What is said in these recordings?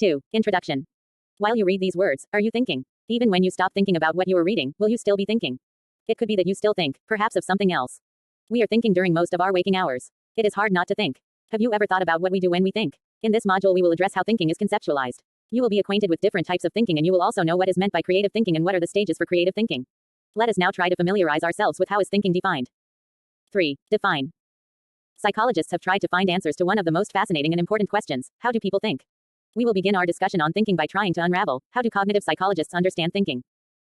2. Introduction. While you read these words, are you thinking? Even when you stop thinking about what you are reading, will you still be thinking? It could be that you still think, perhaps of something else. We are thinking during most of our waking hours. It is hard not to think. Have you ever thought about what we do when we think? In this module, we will address how thinking is conceptualized. You will be acquainted with different types of thinking, and you will also know what is meant by creative thinking and what are the stages for creative thinking. Let us now try to familiarize ourselves with how is thinking defined. 3. Define. Psychologists have tried to find answers to one of the most fascinating and important questions: how do people think? We will begin our discussion on thinking by trying to unravel, how do cognitive psychologists understand thinking?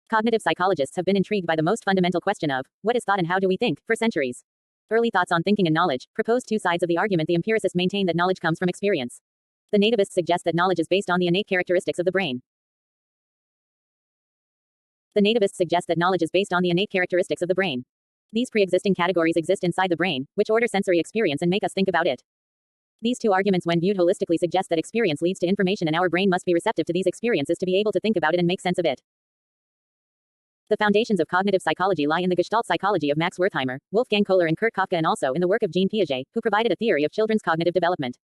Cognitive psychologists have been intrigued by the most fundamental question of, what is thought and how do we think, for centuries. Early thoughts on thinking and knowledge propose two sides of the argument. The empiricists maintain that knowledge comes from experience. The nativists suggest that knowledge is based on the innate characteristics of the brain. The nativists suggest that knowledge is based on the innate characteristics of the brain. These pre-existing categories exist inside the brain, which order sensory experience and make us think about it. These two arguments, when viewed holistically, suggest that experience leads to information, and our brain must be receptive to these experiences to be able to think about it and make sense of it. The foundations of cognitive psychology lie in the Gestalt psychology of Max Wertheimer, Wolfgang Kohler, and Kurt Koffka, and also in the work of Jean Piaget, who provided a theory of children's cognitive development.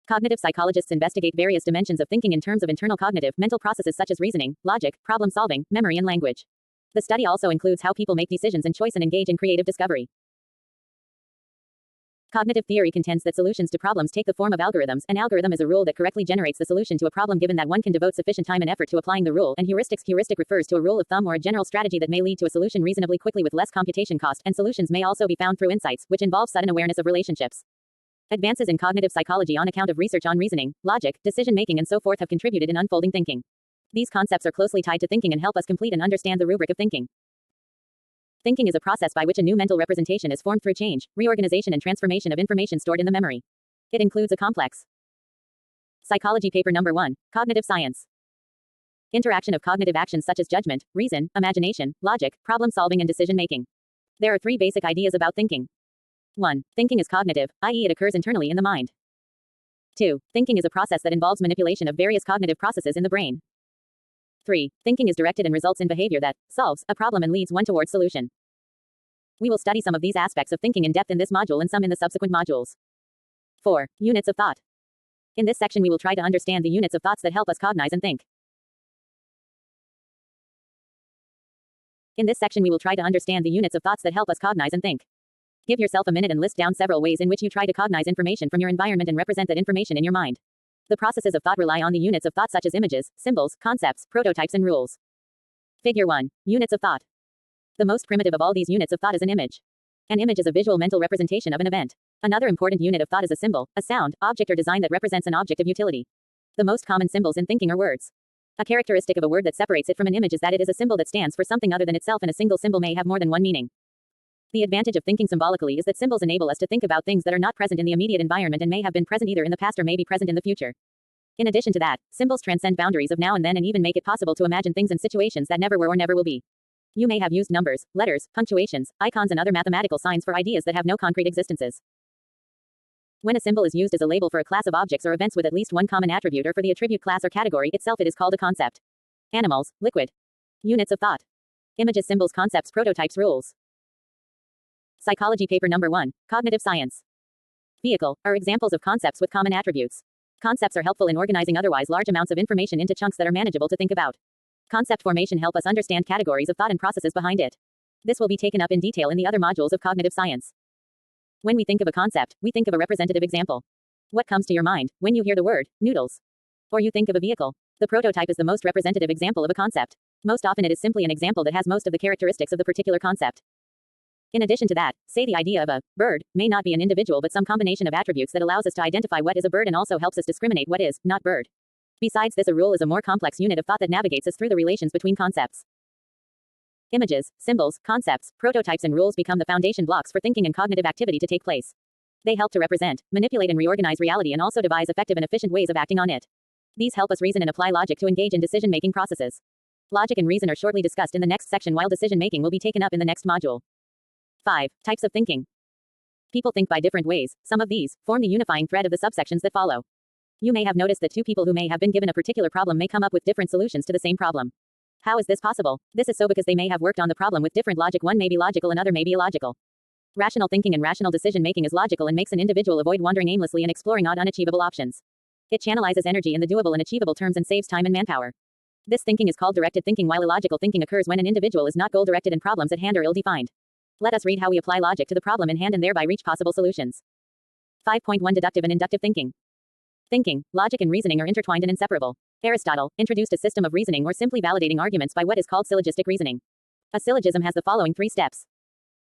Cognitive psychologists investigate various dimensions of thinking in terms of internal cognitive, mental processes such as reasoning, logic, problem solving, memory, and language. The study also includes how people make decisions and choice and engage in creative discovery. Cognitive theory contends that solutions to problems take the form of algorithms. An algorithm is a rule that correctly generates the solution to a problem given that one can devote sufficient time and effort to applying the rule, and heuristics. Heuristic refers to a rule of thumb or a general strategy that may lead to a solution reasonably quickly with less computation cost, and solutions may also be found through insights, which involve sudden awareness of relationships. Advances in cognitive psychology on account of research on reasoning, logic, decision-making, and so forth have contributed in unfolding thinking. These concepts are closely tied to thinking and help us complete and understand the rubric of thinking. Thinking is a process by which a new mental representation is formed through change, reorganization, and transformation of information stored in the memory. It includes a complex psychology. Paper number 1, Cognitive Science. Interaction of cognitive actions such as judgment, reason, imagination, logic, problem solving, and decision making. There are 3 basic ideas about thinking. 1. Thinking is cognitive, i.e., it occurs internally in the mind. 2. Thinking is a process that involves manipulation of various cognitive processes in the brain. 3. Thinking is directed and results in behavior that solves a problem and leads one towards solution. We will study some of these aspects of thinking in depth in this module and some in the subsequent modules. 4. Units of thought. In this section, we will try to understand the units of thoughts that help us cognize and think. In this section, we will try to understand the units of thoughts that help us cognize and think. Give yourself a minute and list down several ways in which you try to cognize information from your environment and represent that information in your mind. The processes of thought rely on the units of thought such as images, symbols, concepts, prototypes, and rules. Figure 1. Units of thought. The most primitive of all these units of thought is an image. An image is a visual mental representation of an event. Another important unit of thought is a symbol, a sound, object, or design that represents an object of utility. The most common symbols in thinking are words. A characteristic of a word that separates it from an image is that it is a symbol that stands for something other than itself, and a single symbol may have more than one meaning. The advantage of thinking symbolically is that symbols enable us to think about things that are not present in the immediate environment and may have been present either in the past or may be present in the future. In addition to that, symbols transcend boundaries of now and then and even make it possible to imagine things and situations that never were or never will be. You may have used numbers, letters, punctuations, icons, and other mathematical signs for ideas that have no concrete existences. When a symbol is used as a label for a class of objects or events with at least one common attribute, or for the attribute class or category itself, it is called a concept. Animals, liquid. Units of thought. Images, symbols, concepts, prototypes, rules. Psychology. Paper number 1, Cognitive Science. Vehicle are examples of concepts with common attributes. Concepts are helpful in organizing otherwise large amounts of information into chunks that are manageable to think about. Concept formation help us understand categories of thought and processes behind it. This will be taken up in detail in the other modules of cognitive science. When we think of a concept, we think of a representative example. What comes to your mind when you hear the word noodles? Or you think of a vehicle? The prototype is the most representative example of a concept. Most often it is simply an example that has most of the characteristics of the particular concept. In addition to that, say the idea of a bird may not be an individual but some combination of attributes that allows us to identify what is a bird and also helps us discriminate what is not bird. Besides this, a rule is a more complex unit of thought that navigates us through the relations between concepts. Images, symbols, concepts, prototypes, and rules become the foundation blocks for thinking and cognitive activity to take place. They help to represent, manipulate, and reorganize reality and also devise effective and efficient ways of acting on it. These help us reason and apply logic to engage in decision-making processes. Logic and reason are shortly discussed in the next section, while decision-making will be taken up in the next module. 5. Types of thinking. People think by different ways. Some of these form the unifying thread of the subsections that follow. You may have noticed that two people who may have been given a particular problem may come up with different solutions to the same problem. How is this possible? This is so because they may have worked on the problem with different logic. One may be logical and other may be illogical. Rational thinking and rational decision making is logical and makes an individual avoid wandering aimlessly and exploring odd, unachievable options. It channelizes energy in the doable and achievable terms and saves time and manpower. This thinking is called directed thinking, while illogical thinking occurs when an individual is not goal-directed and problems at hand are ill-defined. Let us read how we apply logic to the problem in hand and thereby reach possible solutions. 5.1 Deductive and inductive thinking. Thinking, logic and reasoning are intertwined and inseparable. Aristotle introduced a system of reasoning or simply validating arguments by what is called syllogistic reasoning. A syllogism has the following 3 steps.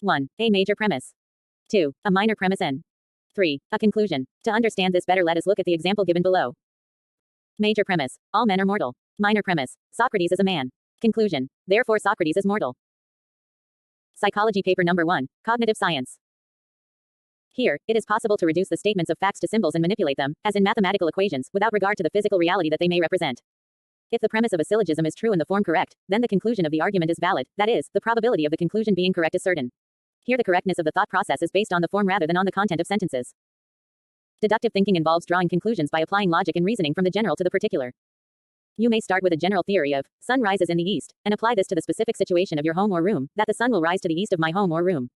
1. A major premise. 2. A minor premise and 3. A conclusion. To understand this better, let us look at the example given below. Major premise. All men are mortal. Minor premise. Socrates is a man. Conclusion. Therefore Socrates is mortal. Psychology paper number 1. Cognitive science. Here, it is possible to reduce the statements of facts to symbols and manipulate them, as in mathematical equations, without regard to the physical reality that they may represent. If the premise of a syllogism is true and the form correct, then the conclusion of the argument is valid, that is, the probability of the conclusion being correct is certain. Here the correctness of the thought process is based on the form rather than on the content of sentences. Deductive thinking involves drawing conclusions by applying logic and reasoning from the general to the particular. You may start with a general theory of, sun rises in the east, and apply this to the specific situation of your home or room, that the sun will rise to the east of my home or room.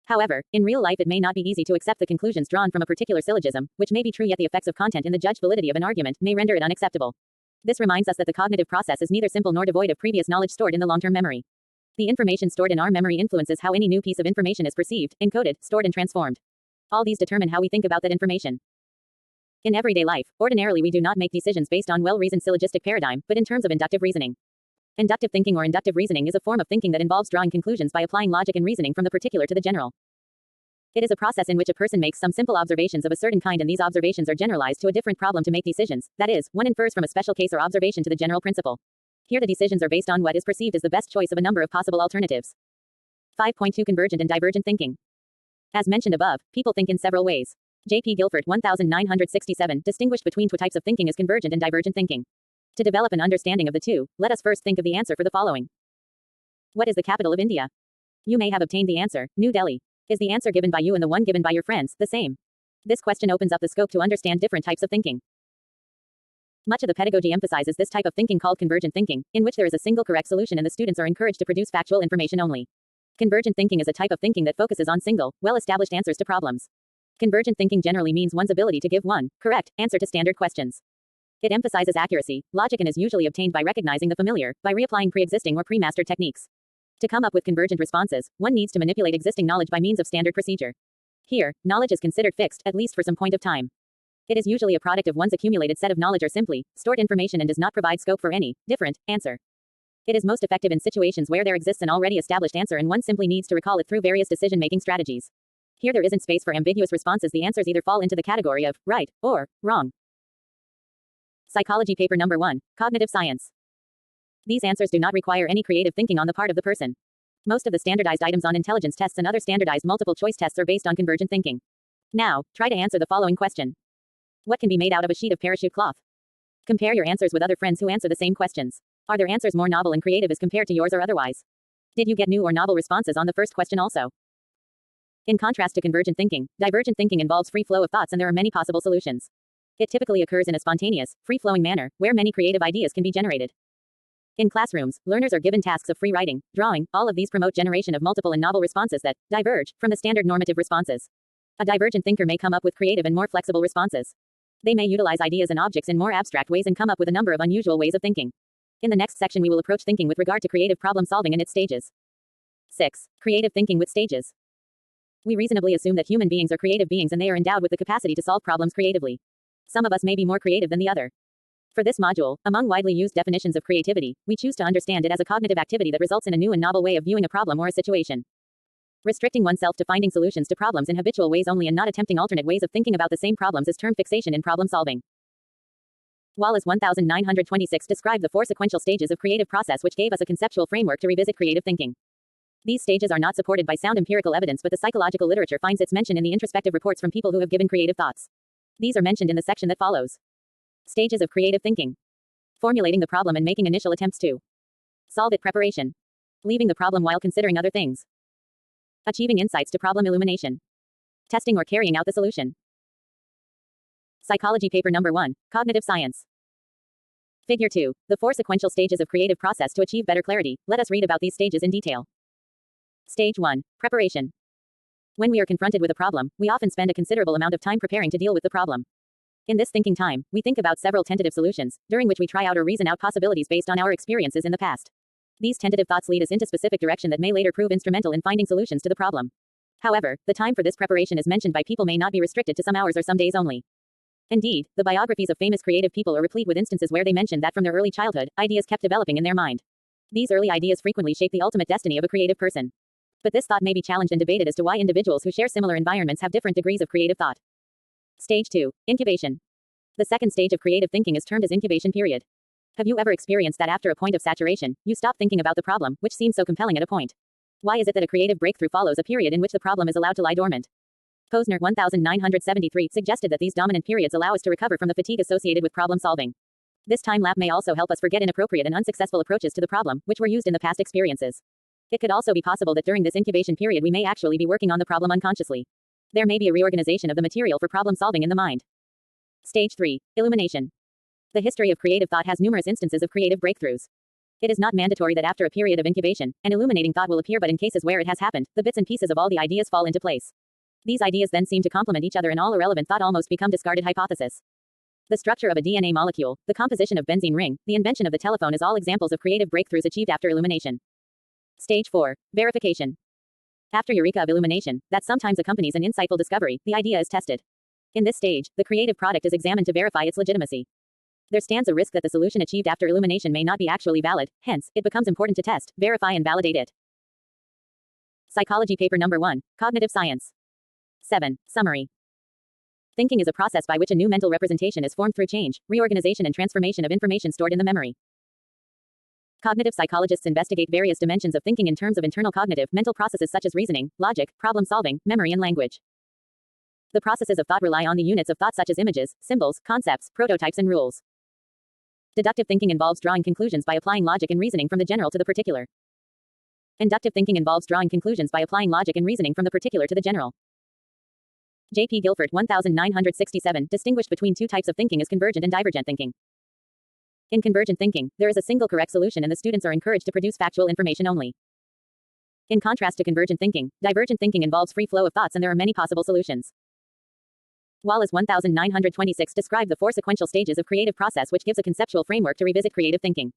However, in real life it may not be easy to accept the conclusions drawn from a particular syllogism, which may be true, yet the effects of content in the judged validity of an argument may render it unacceptable. This reminds us that the cognitive process is neither simple nor devoid of previous knowledge stored in the long-term memory. The information stored in our memory influences how any new piece of information is perceived, encoded, stored and transformed. All these determine how we think about that information. In everyday life, ordinarily we do not make decisions based on well-reasoned syllogistic paradigm, but in terms of inductive reasoning. Inductive thinking or inductive reasoning is a form of thinking that involves drawing conclusions by applying logic and reasoning from the particular to the general. It is a process in which a person makes some simple observations of a certain kind and these observations are generalized to a different problem to make decisions, that is, one infers from a special case or observation to the general principle. Here the decisions are based on what is perceived as the best choice of a number of possible alternatives. 5.2 Convergent and divergent thinking. As mentioned above, people think in several ways. J.P. Guilford 1967 distinguished between 2 types of thinking as convergent and divergent thinking. To develop an understanding of the two, let us first think of the answer for the following. What is the capital of India? You may have obtained the answer, New Delhi. Is the answer given by you and the one given by your friends the same? This question opens up the scope to understand different types of thinking. Much of the pedagogy emphasizes this type of thinking called convergent thinking, in which there is a single correct solution and the students are encouraged to produce factual information only. Convergent thinking is a type of thinking that focuses on single, well-established answers to problems. Convergent thinking generally means one's ability to give one correct answer to standard questions. It emphasizes accuracy, logic, and is usually obtained by recognizing the familiar, by reapplying pre-existing or pre-mastered techniques. To come up with convergent responses, one needs to manipulate existing knowledge by means of standard procedure. Here, knowledge is considered fixed, at least for some point of time. It is usually a product of one's accumulated set of knowledge or simply stored information and does not provide scope for any different answer. It is most effective in situations where there exists an already established answer and one simply needs to recall it through various decision-making strategies. Here there isn't space for ambiguous responses. The answers either fall into the category of right or wrong. Psychology paper number 1, Cognitive Science. These answers do not require any creative thinking on the part of the person. Most of the standardized items on intelligence tests and other standardized multiple choice tests are based on convergent thinking. Now, try to answer the following question. What can be made out of a sheet of parachute cloth? Compare your answers with other friends who answer the same questions. Are their answers more novel and creative as compared to yours or otherwise? Did you get new or novel responses on the first question also? In contrast to convergent thinking, divergent thinking involves free flow of thoughts and there are many possible solutions. It typically occurs in a spontaneous, free-flowing manner, where many creative ideas can be generated. In classrooms, learners are given tasks of free writing, drawing, all of these promote generation of multiple and novel responses that diverge from the standard normative responses. A divergent thinker may come up with creative and more flexible responses. They may utilize ideas and objects in more abstract ways and come up with a number of unusual ways of thinking. In the next section we will approach thinking with regard to creative problem solving and its stages. 6. Creative thinking with stages. We reasonably assume that human beings are creative beings and they are endowed with the capacity to solve problems creatively. Some of us may be more creative than the other. For this module, among widely used definitions of creativity, we choose to understand it as a cognitive activity that results in a new and novel way of viewing a problem or a situation. Restricting oneself to finding solutions to problems in habitual ways only and not attempting alternate ways of thinking about the same problems is termed fixation in problem solving. Wallace 1926 described the 4 sequential stages of creative process which gave us a conceptual framework to revisit creative thinking. These stages are not supported by sound empirical evidence but the psychological literature finds its mention in the introspective reports from people who have given creative thoughts. These are mentioned in the section that follows. Stages of creative thinking. Formulating the problem and making initial attempts to solve it. Preparation. Leaving the problem while considering other things. Achieving insights to problem illumination. Testing or carrying out the solution. Psychology paper number 1, Cognitive Science. Figure 2, the 4 sequential stages of creative process to achieve better clarity. Let us read about these stages in detail. Stage 1, Preparation. When we are confronted with a problem, we often spend a considerable amount of time preparing to deal with the problem. In this thinking time, we think about several tentative solutions, during which we try out or reason out possibilities based on our experiences in the past. These tentative thoughts lead us into specific direction that may later prove instrumental in finding solutions to the problem. However, the time for this preparation as mentioned by people may not be restricted to some hours or some days only. Indeed, the biographies of famous creative people are replete with instances where they mention that from their early childhood, ideas kept developing in their mind. These early ideas frequently shape the ultimate destiny of a creative person. But this thought may be challenged and debated as to why individuals who share similar environments have different degrees of creative thought. Stage 2. Incubation. The second stage of creative thinking is termed as incubation period. Have you ever experienced that after a point of saturation, you stop thinking about the problem, which seems so compelling at a point? Why is it that a creative breakthrough follows a period in which the problem is allowed to lie dormant? Posner 1973 suggested that these dominant periods allow us to recover from the fatigue associated with problem solving. This time lapse may also help us forget inappropriate and unsuccessful approaches to the problem, which were used in the past experiences. It could also be possible that during this incubation period we may actually be working on the problem unconsciously. There may be a reorganization of the material for problem solving in the mind. Stage 3. Illumination. The history of creative thought has numerous instances of creative breakthroughs. It is not mandatory that after a period of incubation, an illuminating thought will appear, but in cases where it has happened, the bits and pieces of all the ideas fall into place. These ideas then seem to complement each other and all irrelevant thought almost become discarded hypothesis. The structure of a DNA molecule, the composition of benzene ring, the invention of the telephone is all examples of creative breakthroughs achieved after illumination. Stage 4. Verification. After eureka of illumination, that sometimes accompanies an insightful discovery, the idea is tested. In this stage, the creative product is examined to verify its legitimacy. There stands a risk that the solution achieved after illumination may not be actually valid, hence, it becomes important to test, verify and validate it. Psychology paper number 1, Cognitive Science. 7. Summary. Thinking is a process by which a new mental representation is formed through change, reorganization and transformation of information stored in the memory. Cognitive psychologists investigate various dimensions of thinking in terms of internal cognitive, mental processes such as reasoning, logic, problem solving, memory and language. The processes of thought rely on the units of thought such as images, symbols, concepts, prototypes and rules. Deductive thinking involves drawing conclusions by applying logic and reasoning from the general to the particular. Inductive thinking involves drawing conclusions by applying logic and reasoning from the particular to the general. J.P. Guilford 1967 distinguished between two types of thinking as convergent and divergent thinking. In convergent thinking, there is a single correct solution and the students are encouraged to produce factual information only. In contrast to convergent thinking, divergent thinking involves free flow of thoughts and there are many possible solutions. Wallace 1926 described the 4 sequential stages of creative process, which gives a conceptual framework to revisit creative thinking.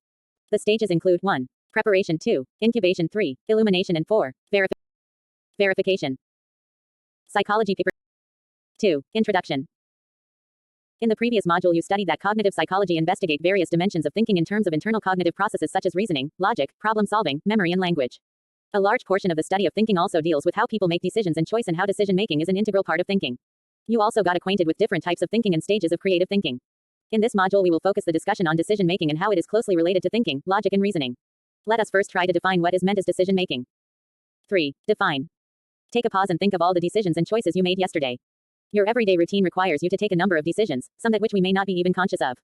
The stages include 1. Preparation, 2. Incubation, 3. Illumination and 4. Verification. Psychology paper 2. Introduction. In the previous module you studied that cognitive psychology investigate various dimensions of thinking in terms of internal cognitive processes such as reasoning, logic, problem solving, memory and language. A large portion of the study of thinking also deals with how people make decisions and choice and how decision making is an integral part of thinking. You also got acquainted with different types of thinking and stages of creative thinking. In this module we will focus the discussion on decision making and how it is closely related to thinking, logic and reasoning. Let us first try to define what is meant as decision making. 3. Define. Take a pause and think of all the decisions and choices you made yesterday. Your everyday routine requires you to take a number of decisions, some that which we may not be even conscious of.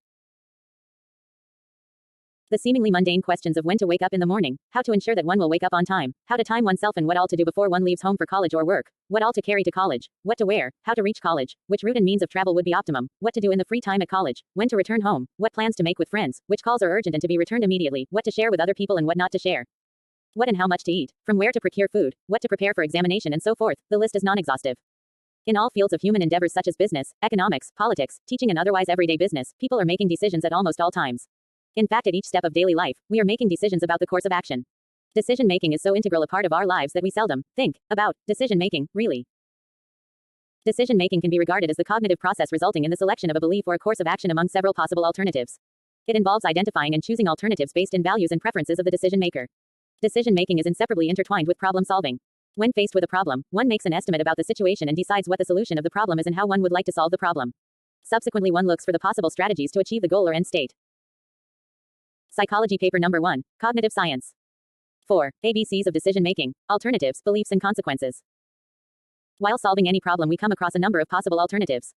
The seemingly mundane questions of when to wake up in the morning, how to ensure that one will wake up on time, how to time oneself and what all to do before one leaves home for college or work, what all to carry to college, what to wear, how to reach college, which route and means of travel would be optimum, what to do in the free time at college, when to return home, what plans to make with friends, which calls are urgent and to be returned immediately, what to share with other people and what not to share. What and how much to eat, from where to procure food, what to prepare for examination and so forth, the list is non-exhaustive. In all fields of human endeavors such as business, economics, politics, teaching and otherwise everyday business, people are making decisions at almost all times. In fact, at each step of daily life, we are making decisions about the course of action. Decision making is so integral a part of our lives that we seldom think about decision making, really. Decision making can be regarded as the cognitive process resulting in the selection of a belief or a course of action among several possible alternatives. It involves identifying and choosing alternatives based in values and preferences of the decision maker. Decision making is inseparably intertwined with problem solving. When faced with a problem, one makes an estimate about the situation and decides what the solution of the problem is and how one would like to solve the problem. Subsequently, one looks for the possible strategies to achieve the goal or end state. Psychology paper number 1, Cognitive Science. 4. ABCs of decision making, alternatives, beliefs and consequences. While solving any problem we come across a number of possible alternatives.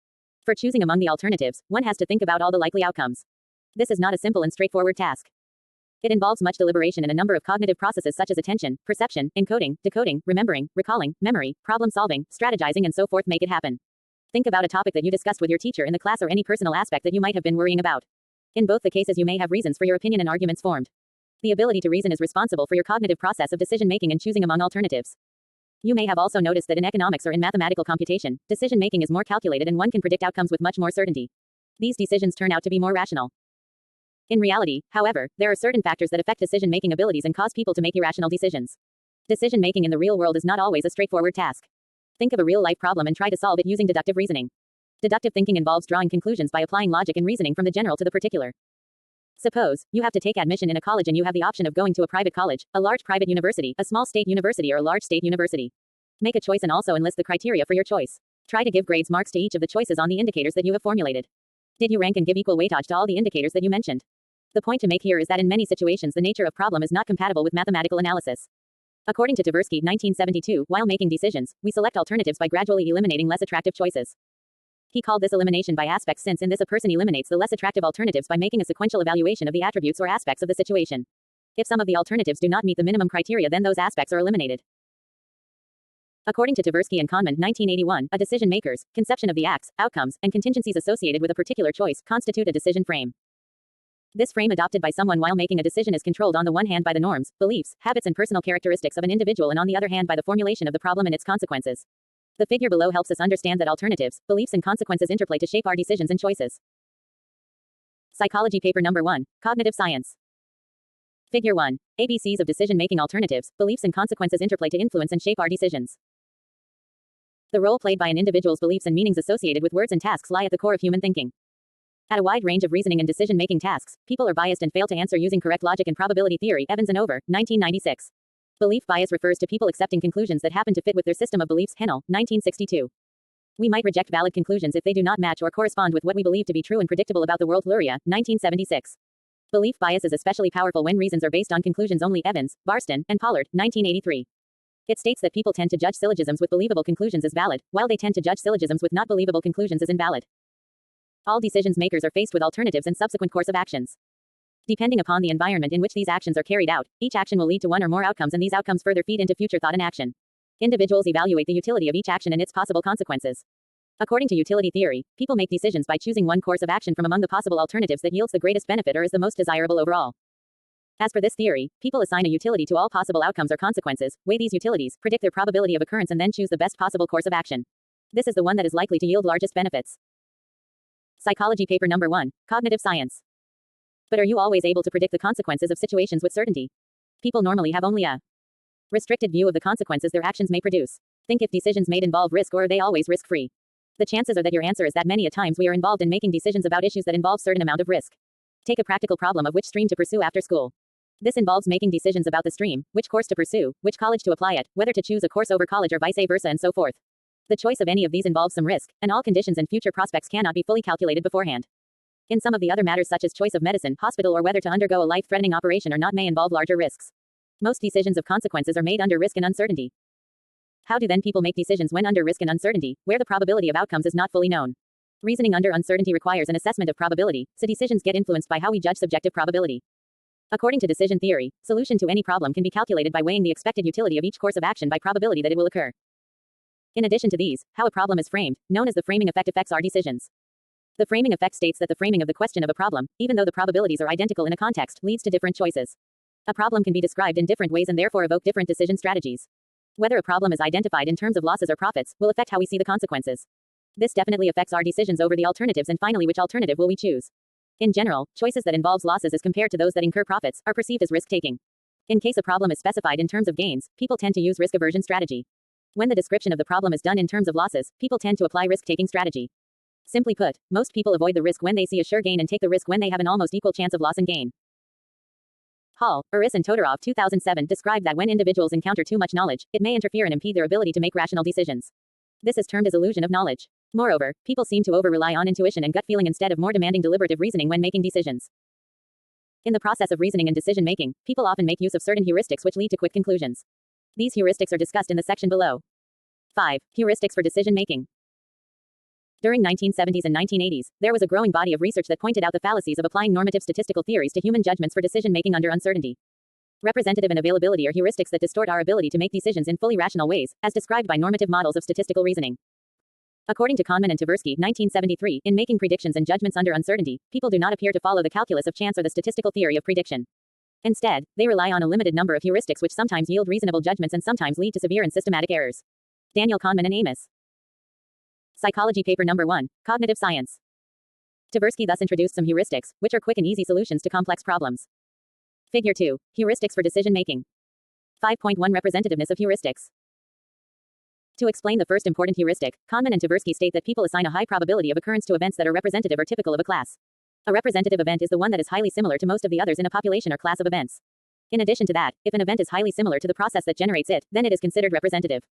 For choosing among the alternatives, one has to think about all the likely outcomes. This is not a simple and straightforward task. It involves much deliberation and a number of cognitive processes such as attention, perception, encoding, decoding, remembering, recalling, memory, problem solving, strategizing and so forth make it happen. Think about a topic that you discussed with your teacher in the class or any personal aspect that you might have been worrying about. In both the cases you may have reasons for your opinion and arguments formed. The ability to reason is responsible for your cognitive process of decision making and choosing among alternatives. You may have also noticed that in economics or in mathematical computation, decision making is more calculated and one can predict outcomes with much more certainty. These decisions turn out to be more rational. In reality, however, there are certain factors that affect decision-making abilities and cause people to make irrational decisions. Decision-making in the real world is not always a straightforward task. Think of a real-life problem and try to solve it using deductive reasoning. Deductive thinking involves drawing conclusions by applying logic and reasoning from the general to the particular. Suppose you have to take admission in a college and you have the option of going to a private college, a large private university, a small state university, or a large state university. Make a choice and also enlist the criteria for your choice. Try to give grades marks to each of the choices on the indicators that you have formulated. Did you rank and give equal weightage to all the indicators that you mentioned? The point to make here is that in many situations the nature of problem is not compatible with mathematical analysis. According to Tversky, 1972, while making decisions, we select alternatives by gradually eliminating less attractive choices. He called this elimination by aspects since in this a person eliminates the less attractive alternatives by making a sequential evaluation of the attributes or aspects of the situation. If some of the alternatives do not meet the minimum criteria, then those aspects are eliminated. According to Tversky and Kahneman, 1981, a decision maker's conception of the acts, outcomes, and contingencies associated with a particular choice constitute a decision frame. This frame adopted by someone while making a decision is controlled on the one hand by the norms, beliefs, habits, and personal characteristics of an individual, and on the other hand by the formulation of the problem and its consequences. The figure below helps us understand that alternatives, beliefs, and consequences interplay to shape our decisions and choices. Psychology paper number 1, Cognitive Science. Figure 1. ABCs of decision-making alternatives, beliefs, and consequences interplay to influence and shape our decisions. The role played by an individual's beliefs and meanings associated with words and tasks lie at the core of human thinking. At a wide range of reasoning and decision-making tasks, people are biased and fail to answer using correct logic and probability theory. Evans and Over, 1996. Belief bias refers to people accepting conclusions that happen to fit with their system of beliefs. Hennell, 1962. We might reject valid conclusions if they do not match or correspond with what we believe to be true and predictable about the world. Luria, 1976. Belief bias is especially powerful when reasons are based on conclusions only. Evans, Barston, and Pollard, 1983. It states that people tend to judge syllogisms with believable conclusions as valid, while they tend to judge syllogisms with not believable conclusions as invalid. All decisions makers are faced with alternatives and subsequent course of actions. Depending upon the environment in which these actions are carried out, each action will lead to one or more outcomes, and these outcomes further feed into future thought and action. Individuals evaluate the utility of each action and its possible consequences. According to utility theory, people make decisions by choosing one course of action from among the possible alternatives that yields the greatest benefit or is the most desirable overall. As per this theory, people assign a utility to all possible outcomes or consequences, weigh these utilities, predict their probability of occurrence, and then choose the best possible course of action. This is the one that is likely to yield largest benefits. Psychology paper number 1, Cognitive Science. But are you always able to predict the consequences of situations with certainty? People normally have only a restricted view of the consequences their actions may produce. Think if decisions made involve risk, or are they always risk-free? The chances are that your answer is that many a times we are involved in making decisions about issues that involve certain amount of risk. Take a practical problem of which stream to pursue after school. This involves making decisions about the stream, which course to pursue, which college to apply at, whether to choose a course over college or vice versa, and so forth. The choice of any of these involves some risk, and all conditions and future prospects cannot be fully calculated beforehand. In some of the other matters, such as choice of medicine, hospital, or whether to undergo a life-threatening operation or not, may involve larger risks. Most decisions of consequences are made under risk and uncertainty. How do then people make decisions when under risk and uncertainty, where the probability of outcomes is not fully known? Reasoning under uncertainty requires an assessment of probability, so decisions get influenced by how we judge subjective probability. According to decision theory, solution to any problem can be calculated by weighing the expected utility of each course of action by probability that it will occur. In addition to these, how a problem is framed, known as the framing effect, affects our decisions. The framing effect states that the framing of the question of a problem, even though the probabilities are identical in a context, leads to different choices. A problem can be described in different ways and therefore evoke different decision strategies. Whether a problem is identified in terms of losses or profits will affect how we see the consequences. This definitely affects our decisions over the alternatives, and finally, which alternative will we choose. In general, choices that involves losses as compared to those that incur profits are perceived as risk-taking. In case a problem is specified in terms of gains, people tend to use risk aversion strategy. When the description of the problem is done in terms of losses, people tend to apply risk-taking strategy. Simply put, most people avoid the risk when they see a sure gain and take the risk when they have an almost equal chance of loss and gain. Hall, Uris, and Todorov, 2007, describe that when individuals encounter too much knowledge, it may interfere and impede their ability to make rational decisions. This is termed as illusion of knowledge. Moreover, people seem to over-rely on intuition and gut feeling instead of more demanding deliberative reasoning when making decisions. In the process of reasoning and decision-making, people often make use of certain heuristics which lead to quick conclusions. These heuristics are discussed in the section below. 5. Heuristics for decision-making. During 1970s and 1980s, there was a growing body of research that pointed out the fallacies of applying normative statistical theories to human judgments for decision-making under uncertainty. Representative and availability are heuristics that distort our ability to make decisions in fully rational ways, as described by normative models of statistical reasoning. According to Kahneman and Tversky, 1973, in making predictions and judgments under uncertainty, people do not appear to follow the calculus of chance or the statistical theory of prediction. Instead, they rely on a limited number of heuristics which sometimes yield reasonable judgments and sometimes lead to severe and systematic errors. Daniel Kahneman and Amos. Psychology paper number 1, Cognitive Science. Tversky thus introduced some heuristics, which are quick and easy solutions to complex problems. Figure 2. Heuristics for decision making. 5.1 Representativeness of heuristics. To explain the first important heuristic, Kahneman and Tversky state that people assign a high probability of occurrence to events that are representative or typical of a class. A representative event is the one that is highly similar to most of the others in a population or class of events. In addition to that, if an event is highly similar to the process that generates it, then it is considered representative.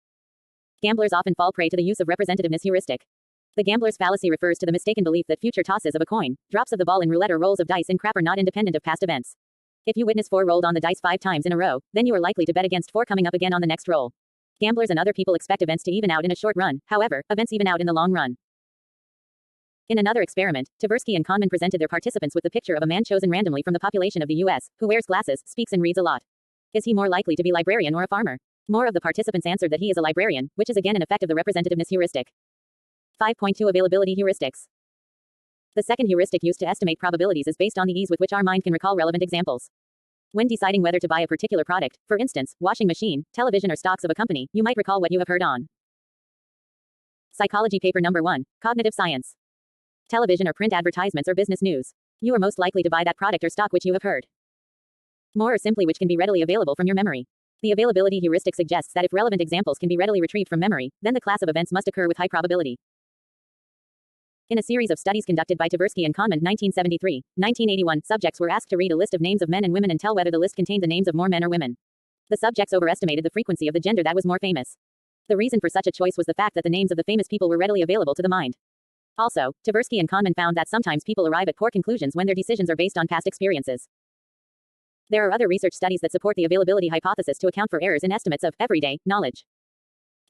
Gamblers often fall prey to the use of representativeness heuristic. The gambler's fallacy refers to the mistaken belief that future tosses of a coin, drops of the ball in roulette or rolls of dice in crap are not independent of past events. If you witness 4 rolled on the dice 5 times in a row, then you are likely to bet against 4 coming up again on the next roll. Gamblers and other people expect events to even out in a short run, however, events even out in the long run. In another experiment, Tversky and Kahneman presented their participants with the picture of a man chosen randomly from the population of the US, who wears glasses, speaks and reads a lot. Is he more likely to be a librarian or a farmer? More of the participants answered that he is a librarian, which is again an effect of the representativeness heuristic. 5.2 Availability heuristics. The second heuristic used to estimate probabilities is based on the ease with which our mind can recall relevant examples. When deciding whether to buy a particular product, for instance, washing machine, television or stocks of a company, you might recall what you have heard on. Psychology paper number 1, Cognitive Science. Television or print advertisements or business news. You are most likely to buy that product or stock which you have heard. More or simply which can be readily available from your memory. The availability heuristic suggests that if relevant examples can be readily retrieved from memory, then the class of events must occur with high probability. In a series of studies conducted by Tversky and Kahneman 1973, 1981, subjects were asked to read a list of names of men and women and tell whether the list contained the names of more men or women. The subjects overestimated the frequency of the gender that was more famous. The reason for such a choice was the fact that the names of the famous people were readily available to the mind. Also, Tversky and Kahneman found that sometimes people arrive at poor conclusions when their decisions are based on past experiences. There are other research studies that support the availability hypothesis to account for errors in estimates of everyday knowledge.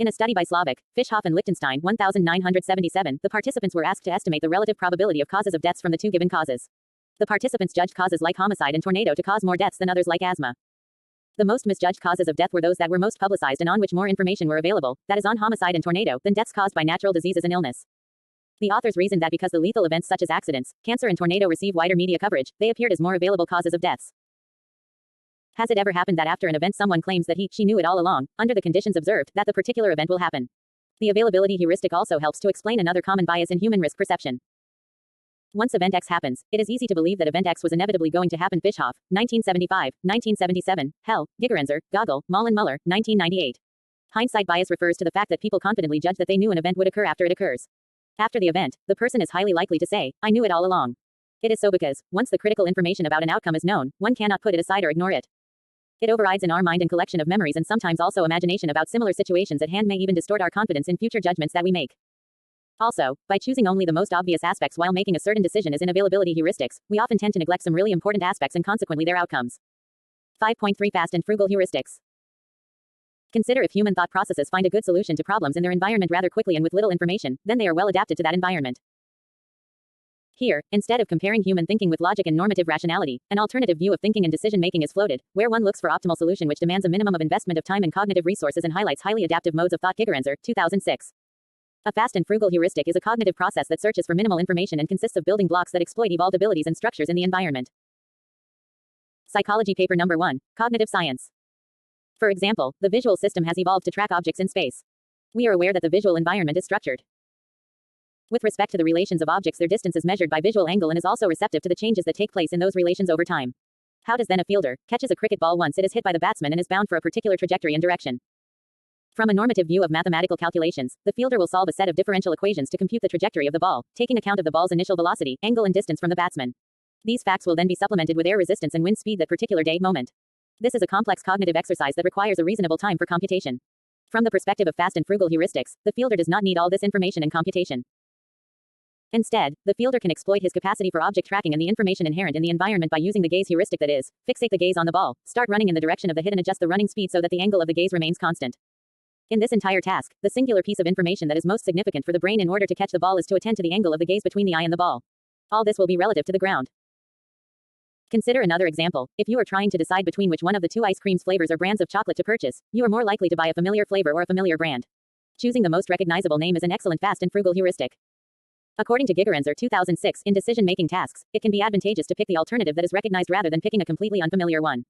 In a study by Slavic, Fishoff and Lichtenstein 1977, the participants were asked to estimate the relative probability of causes of deaths from the 2 given causes. The participants judged causes like homicide and tornado to cause more deaths than others like asthma. The most misjudged causes of death were those that were most publicized and on which more information were available, that is on homicide and tornado, than deaths caused by natural diseases and illness. The authors reasoned that because the lethal events such as accidents, cancer and tornado receive wider media coverage, they appeared as more available causes of deaths. Has it ever happened that after an event someone claims that she knew it all along, under the conditions observed, that the particular event will happen? The availability heuristic also helps to explain another common bias in human risk perception. Once event X happens, it is easy to believe that event X was inevitably going to happen. Fishoff, 1975, 1977, Hell, Gigerenzer, Gogol, Mullen Muller, 1998. Hindsight bias refers to the fact that people confidently judge that they knew an event would occur after it occurs. After the event, the person is highly likely to say, I knew it all along. It is so because, once the critical information about an outcome is known, one cannot put it aside or ignore it. It overrides in our mind and collection of memories and sometimes also imagination about similar situations at hand may even distort our confidence in future judgments that we make. Also, by choosing only the most obvious aspects while making a certain decision as in availability heuristics, we often tend to neglect some really important aspects and consequently their outcomes. 5.3 Fast and frugal heuristics. Consider if human thought processes find a good solution to problems in their environment rather quickly and with little information, then they are well adapted to that environment. Here, instead of comparing human thinking with logic and normative rationality, an alternative view of thinking and decision-making is floated, where one looks for optimal solution which demands a minimum of investment of time and cognitive resources and highlights highly adaptive modes of thought. Gigerenzer, 2006. A fast and frugal heuristic is a cognitive process that searches for minimal information and consists of building blocks that exploit evolved abilities and structures in the environment. Psychology paper number 1, Cognitive Science. For example, the visual system has evolved to track objects in space. We are aware that the visual environment is structured. With respect to the relations of objects, their distance is measured by visual angle and is also receptive to the changes that take place in those relations over time. How does then a fielder catches a cricket ball once it is hit by the batsman and is bound for a particular trajectory and direction? From a normative view of mathematical calculations, the fielder will solve a set of differential equations to compute the trajectory of the ball, taking account of the ball's initial velocity, angle and distance from the batsman. These facts will then be supplemented with air resistance and wind speed that particular day moment. This is a complex cognitive exercise that requires a reasonable time for computation. From the perspective of fast and frugal heuristics, the fielder does not need all this information and computation. Instead, the fielder can exploit his capacity for object tracking and the information inherent in the environment by using the gaze heuristic, that is, fixate the gaze on the ball, start running in the direction of the hit and adjust the running speed so that the angle of the gaze remains constant. In this entire task, the singular piece of information that is most significant for the brain in order to catch the ball is to attend to the angle of the gaze between the eye and the ball. All this will be relative to the ground. Consider another example. If you are trying to decide between which one of the 2 ice creams flavors or brands of chocolate to purchase, you are more likely to buy a familiar flavor or a familiar brand. Choosing the most recognizable name is an excellent fast and frugal heuristic. According to Gigerenzer 2006, in decision-making tasks, it can be advantageous to pick the alternative that is recognized rather than picking a completely unfamiliar one.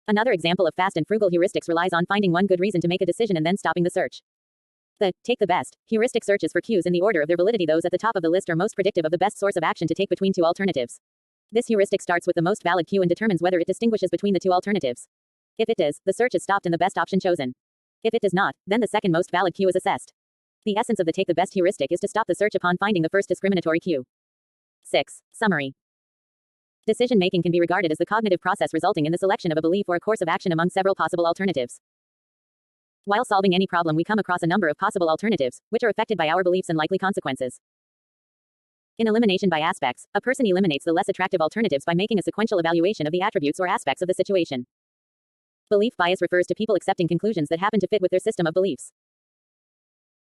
Another example of fast and frugal heuristics relies on finding one good reason to make a decision and then stopping the search. The take the best heuristic searches for cues in the order of their validity. Those at the top of the list are most predictive of the best source of action to take between two alternatives. This heuristic starts with the most valid cue and determines whether it distinguishes between the two alternatives. If it does, the search is stopped and the best option chosen. If it does not, then the second most valid cue is assessed. The essence of the take the best heuristic is to stop the search upon finding the first discriminatory cue. 6. Summary. Decision making can be regarded as the cognitive process resulting in the selection of a belief or a course of action among several possible alternatives. While solving any problem, we come across a number of possible alternatives, which are affected by our beliefs and likely consequences. In elimination by aspects, a person eliminates the less attractive alternatives by making a sequential evaluation of the attributes or aspects of the situation. Belief bias refers to people accepting conclusions that happen to fit with their system of beliefs.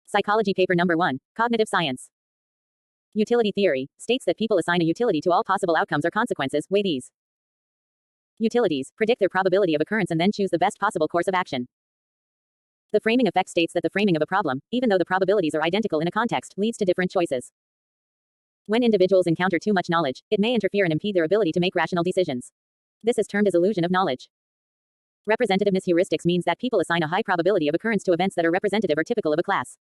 Psychology paper number 1, Cognitive Science. Utility theory states that people assign a utility to all possible outcomes or consequences, weigh these utilities, predict their probability of occurrence, and then choose the best possible course of action. The framing effect states that the framing of a problem, even though the probabilities are identical in a context, leads to different choices. When individuals encounter too much knowledge, it may interfere and impede their ability to make rational decisions. This is termed as illusion of knowledge. Representativeness heuristics means that people assign a high probability of occurrence to events that are representative or typical of a class.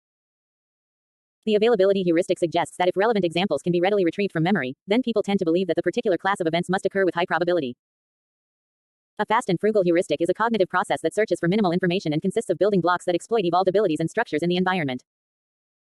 The availability heuristic suggests that if relevant examples can be readily retrieved from memory, then people tend to believe that the particular class of events must occur with high probability. A fast and frugal heuristic is a cognitive process that searches for minimal information and consists of building blocks that exploit evolved abilities and structures in the environment.